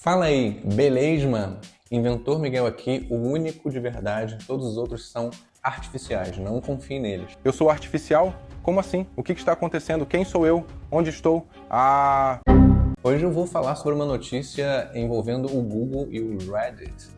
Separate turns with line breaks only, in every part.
Fala aí, beleza, mano? Inventor Miguel aqui, o único de verdade, todos os outros são artificiais, não confie neles.
Eu sou artificial? Como assim? O que está acontecendo? Quem sou eu? Onde estou?
Hoje eu vou falar sobre uma notícia envolvendo o Google e o Reddit.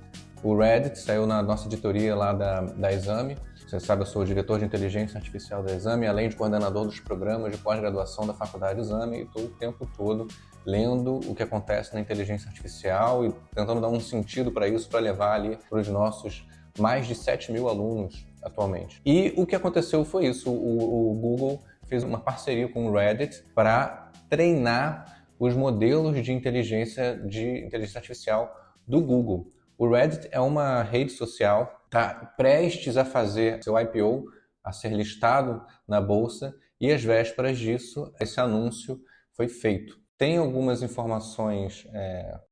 O Reddit saiu na nossa editoria lá da Exame. Você sabe, eu sou o diretor de inteligência artificial da Exame, além de coordenador dos programas de pós-graduação da Faculdade Exame, e estou o tempo todo lendo o que acontece na inteligência artificial e tentando dar um sentido para isso, para levar ali para os nossos mais de 7 mil alunos atualmente. E o que aconteceu foi isso, o Google fez uma parceria com o Reddit para treinar os modelos de inteligência artificial do Google. O Reddit é uma rede social, está prestes a fazer seu IPO, a ser listado na bolsa, e às vésperas disso, esse anúncio foi feito. Tem algumas informações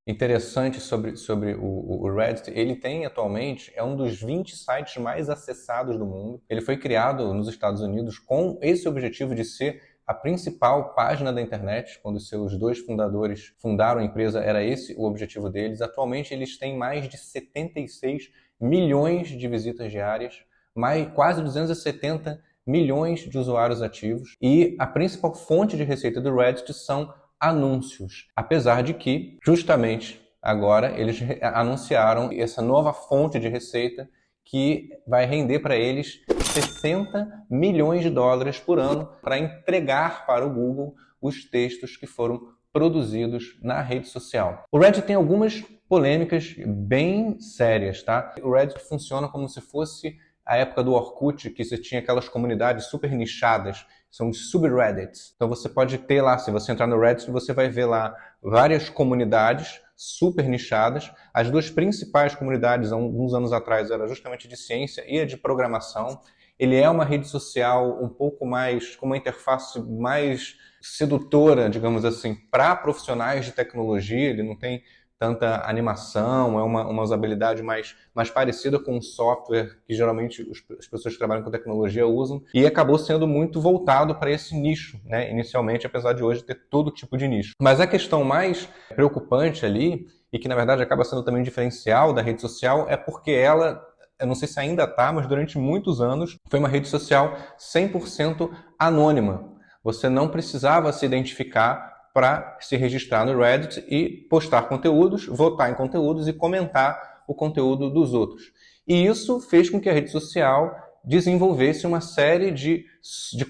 interessantes sobre o Reddit. Ele tem atualmente, é um dos 20 sites mais acessados do mundo. Ele foi criado nos Estados Unidos com esse objetivo de ser a principal página da internet. Quando seus dois fundadores fundaram a empresa, era esse o objetivo deles. Atualmente eles têm mais de 76 milhões de visitas diárias, quase 270 milhões de usuários ativos. E a principal fonte de receita do Reddit são anúncios, apesar de que, justamente agora, eles anunciaram essa nova fonte de receita que vai render para eles 60 milhões de dólares por ano para entregar para o Google os textos que foram produzidos na rede social. O Reddit tem algumas polêmicas bem sérias, tá? O Reddit funciona como se fosse a época do Orkut, que você tinha aquelas comunidades super nichadas, são os subreddits. Então você pode ter lá, se você entrar no Reddit, você vai ver lá várias comunidades super nichadas. As duas principais comunidades, há alguns anos atrás, era justamente de ciência e a de programação. Ele é uma rede social um pouco mais, com uma interface mais sedutora, digamos assim, para profissionais de tecnologia. Ele não tem tanta animação, é uma usabilidade mais parecida com um software que geralmente as pessoas que trabalham com tecnologia usam, e acabou sendo muito voltado para esse nicho, né? Inicialmente, apesar de hoje ter todo tipo de nicho. Mas a questão mais preocupante ali, e que na verdade acaba sendo também um diferencial da rede social, é porque ela, eu não sei se ainda está, mas durante muitos anos foi uma rede social 100% anônima. Você não precisava se identificar para se registrar no Reddit e postar conteúdos, votar em conteúdos e comentar o conteúdo dos outros. E isso fez com que a rede social desenvolvesse uma série de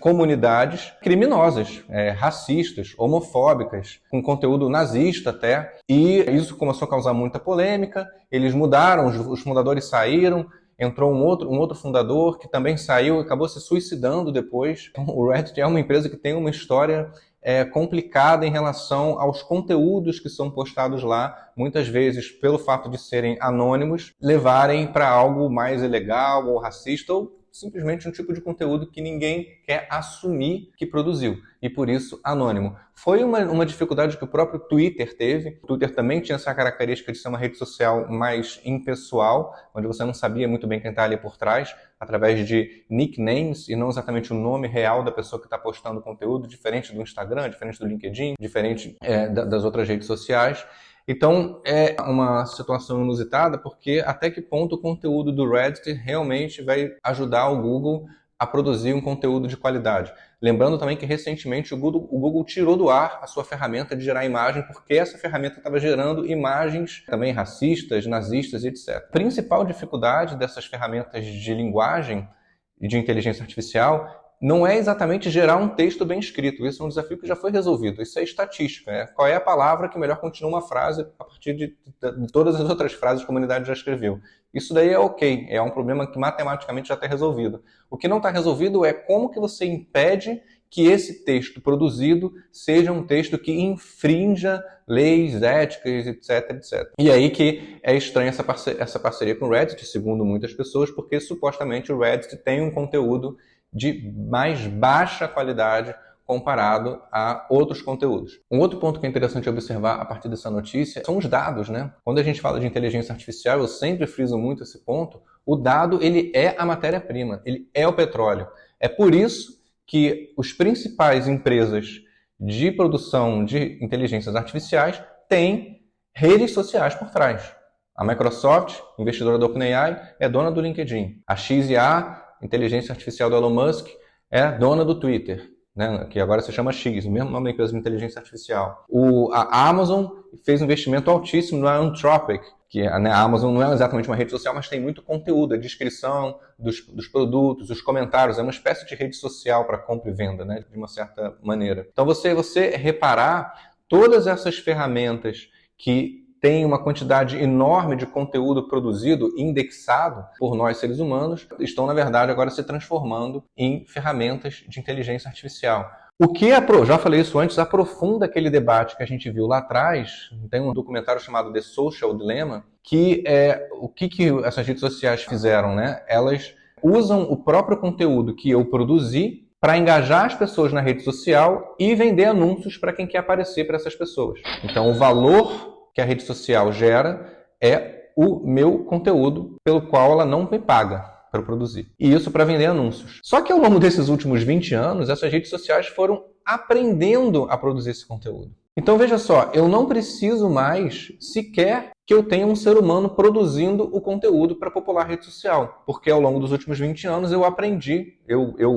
comunidades criminosas, racistas, homofóbicas, com conteúdo nazista até. E isso começou a causar muita polêmica, eles mudaram, os fundadores saíram, entrou um outro fundador que também saiu e acabou se suicidando depois. O Reddit é uma empresa que tem uma história complicada em relação aos conteúdos que são postados lá, muitas vezes, pelo fato de serem anônimos, levarem para algo mais ilegal ou racista, ou simplesmente um tipo de conteúdo que ninguém quer assumir que produziu, e por isso anônimo. Foi uma dificuldade que o próprio Twitter teve. O Twitter também tinha essa característica de ser uma rede social mais impessoal, onde você não sabia muito bem quem está ali por trás, através de nicknames e não exatamente o nome real da pessoa que está postando o conteúdo, diferente do Instagram, diferente do LinkedIn, diferente das outras redes sociais. Então, é uma situação inusitada, porque até que ponto o conteúdo do Reddit realmente vai ajudar o Google a produzir um conteúdo de qualidade. Lembrando também que recentemente o Google tirou do ar a sua ferramenta de gerar imagem, porque essa ferramenta estava gerando imagens também racistas, nazistas, etc. A principal dificuldade dessas ferramentas de linguagem e de inteligência artificial não é exatamente gerar um texto bem escrito. Isso é um desafio que já foi resolvido. Isso é estatística, né? Qual é a palavra que melhor continua uma frase a partir de todas as outras frases que a comunidade já escreveu. Isso daí é ok, é um problema que matematicamente já está resolvido. O que não está resolvido é como que você impede que esse texto produzido seja um texto que infrinja leis éticas, etc, etc. E aí que é estranha essa parceria com o Reddit, segundo muitas pessoas, porque supostamente o Reddit tem um conteúdo de mais baixa qualidade comparado a outros conteúdos. Um outro ponto que é interessante observar a partir dessa notícia são os dados, né? Quando a gente fala de inteligência artificial, eu sempre friso muito esse ponto, o dado ele é a matéria-prima, ele é o petróleo. É por isso que as principais empresas de produção de inteligências artificiais têm redes sociais por trás. A Microsoft, investidora da OpenAI, é dona do LinkedIn. A XIA, inteligência artificial do Elon Musk, é dona do Twitter, né, que agora se chama X, o mesmo nome da empresa de inteligência artificial. A Amazon fez um investimento altíssimo no Anthropic, que a Amazon não é exatamente uma rede social, mas tem muito conteúdo, a descrição dos produtos, os comentários, é uma espécie de rede social para compra e venda, né, de uma certa maneira. Então você reparar todas essas ferramentas que têm uma quantidade enorme de conteúdo produzido, indexado por nós seres humanos, estão, na verdade, agora se transformando em ferramentas de inteligência artificial. O que, já falei isso antes, aprofunda aquele debate que a gente viu lá atrás. Tem um documentário chamado The Social Dilemma, que é o que essas redes sociais fizeram, né? Elas usam o próprio conteúdo que eu produzi para engajar as pessoas na rede social e vender anúncios para quem quer aparecer para essas pessoas. Então, o valor que a rede social gera é o meu conteúdo pelo qual ela não me paga para produzir. E isso para vender anúncios. Só que ao longo desses últimos 20 anos, essas redes sociais foram aprendendo a produzir esse conteúdo. Então veja só, eu não preciso mais sequer que eu tenha um ser humano produzindo o conteúdo para a popular rede social. Porque ao longo dos últimos 20 anos eu aprendi,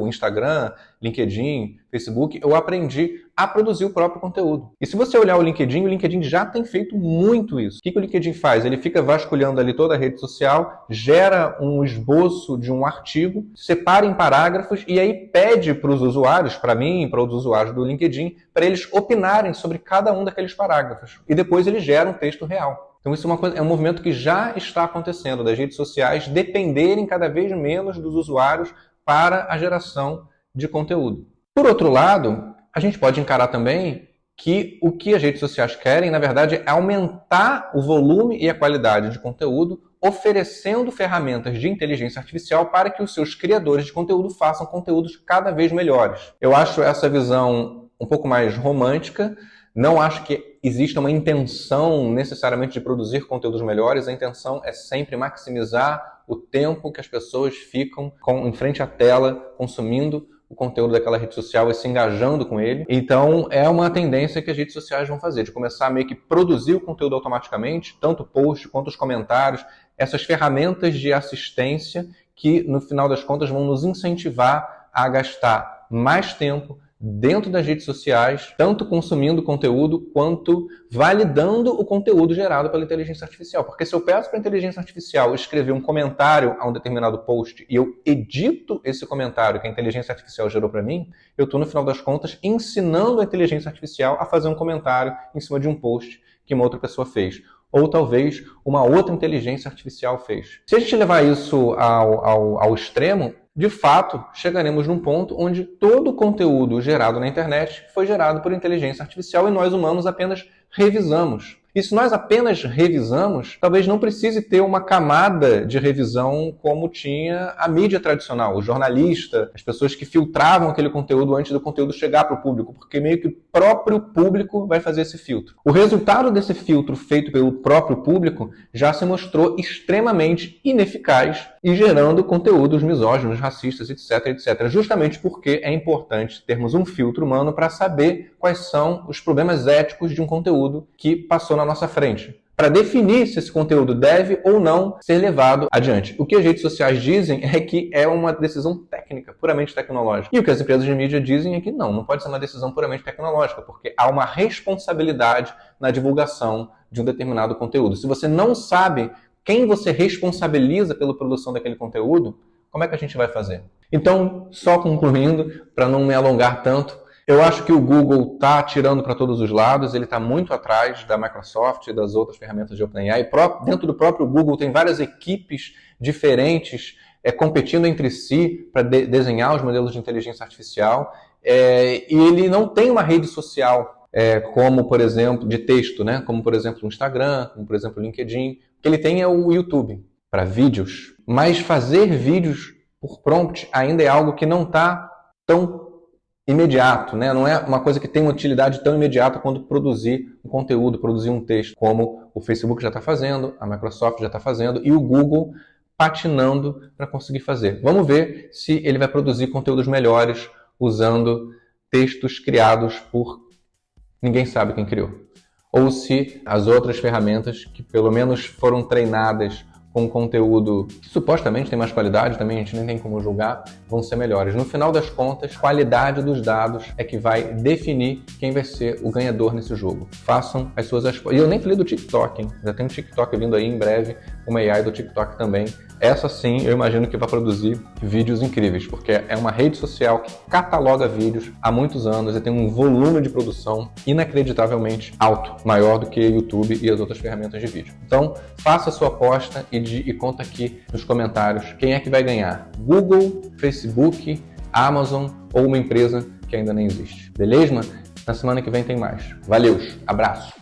Instagram, LinkedIn, Facebook, eu aprendi a produzir o próprio conteúdo. E se você olhar o LinkedIn já tem feito muito isso. O que o LinkedIn faz? Ele fica vasculhando ali toda a rede social, gera um esboço de um artigo, separa em parágrafos e aí pede para os usuários, para mim, para os usuários do LinkedIn, para eles opinarem sobre cada um daqueles parágrafos. E depois ele gera um texto real. Então isso é um movimento que já está acontecendo, das redes sociais dependerem cada vez menos dos usuários para a geração de conteúdo. Por outro lado, a gente pode encarar também que o que as redes sociais querem, na verdade, é aumentar o volume e a qualidade de conteúdo, oferecendo ferramentas de inteligência artificial para que os seus criadores de conteúdo façam conteúdos cada vez melhores. Eu acho essa visão um pouco mais romântica. Não acho que exista uma intenção necessariamente de produzir conteúdos melhores. A intenção é sempre maximizar o tempo que as pessoas ficam em frente à tela, consumindo o conteúdo daquela rede social e se engajando com ele. Então, é uma tendência que as redes sociais vão fazer, de começar a meio que produzir o conteúdo automaticamente, tanto o post quanto os comentários, essas ferramentas de assistência que, no final das contas, vão nos incentivar a gastar mais tempo dentro das redes sociais, tanto consumindo conteúdo quanto validando o conteúdo gerado pela inteligência artificial. Porque se eu peço para a inteligência artificial escrever um comentário a um determinado post e eu edito esse comentário que a inteligência artificial gerou para mim, eu estou, no final das contas, ensinando a inteligência artificial a fazer um comentário em cima de um post que uma outra pessoa fez. Ou talvez uma outra inteligência artificial fez. Se a gente levar isso ao extremo, de fato, chegaremos num ponto onde todo o conteúdo gerado na internet foi gerado por inteligência artificial e nós humanos apenas revisamos. E se nós apenas revisamos, talvez não precise ter uma camada de revisão como tinha a mídia tradicional, o jornalista, as pessoas que filtravam aquele conteúdo antes do conteúdo chegar para o público, porque meio que o próprio público vai fazer esse filtro. O resultado desse filtro feito pelo próprio público já se mostrou extremamente ineficaz e gerando conteúdos misóginos, racistas, etc, etc. Justamente porque é importante termos um filtro humano para saber quais são os problemas éticos de um conteúdo que passou na nossa frente, para definir se esse conteúdo deve ou não ser levado adiante. O que as redes sociais dizem é que é uma decisão técnica, puramente tecnológica. E o que as empresas de mídia dizem é que não pode ser uma decisão puramente tecnológica, porque há uma responsabilidade na divulgação de um determinado conteúdo. Se você não sabe quem você responsabiliza pela produção daquele conteúdo, como é que a gente vai fazer? Então, só concluindo, para não me alongar tanto, eu acho que o Google está atirando para todos os lados, ele está muito atrás da Microsoft e das outras ferramentas de OpenAI. Dentro do próprio Google tem várias equipes diferentes competindo entre si para desenhar os modelos de inteligência artificial. E ele não tem uma rede social como, por exemplo, de texto, né? Como, por exemplo, o Instagram, como, por exemplo, o LinkedIn. O que ele tem é o YouTube para vídeos. Mas fazer vídeos por prompt ainda é algo que não está tão imediato, né? Não é uma coisa que tem uma utilidade tão imediata quanto produzir um conteúdo, produzir um texto, como o Facebook já está fazendo, a Microsoft já está fazendo e o Google patinando para conseguir fazer. Vamos ver se ele vai produzir conteúdos melhores usando textos criados por ninguém sabe quem criou. ou se as outras ferramentas que pelo menos foram treinadas com conteúdo que supostamente tem mais qualidade, também a gente nem tem como julgar, vão ser melhores. No final das contas, a qualidade dos dados é que vai definir quem vai ser o ganhador nesse jogo. Façam as suas apostas. E eu nem falei do TikTok, hein? Já tem um TikTok vindo aí em breve, uma AI do TikTok também. Essa sim, eu imagino que vai produzir vídeos incríveis, porque é uma rede social que cataloga vídeos há muitos anos e tem um volume de produção inacreditavelmente alto, maior do que YouTube e as outras ferramentas de vídeo. Então, faça a sua aposta e conta aqui nos comentários quem é que vai ganhar: Google, Facebook, Amazon ou uma empresa que ainda nem existe. Beleza? Na semana que vem tem mais. Valeu, abraço!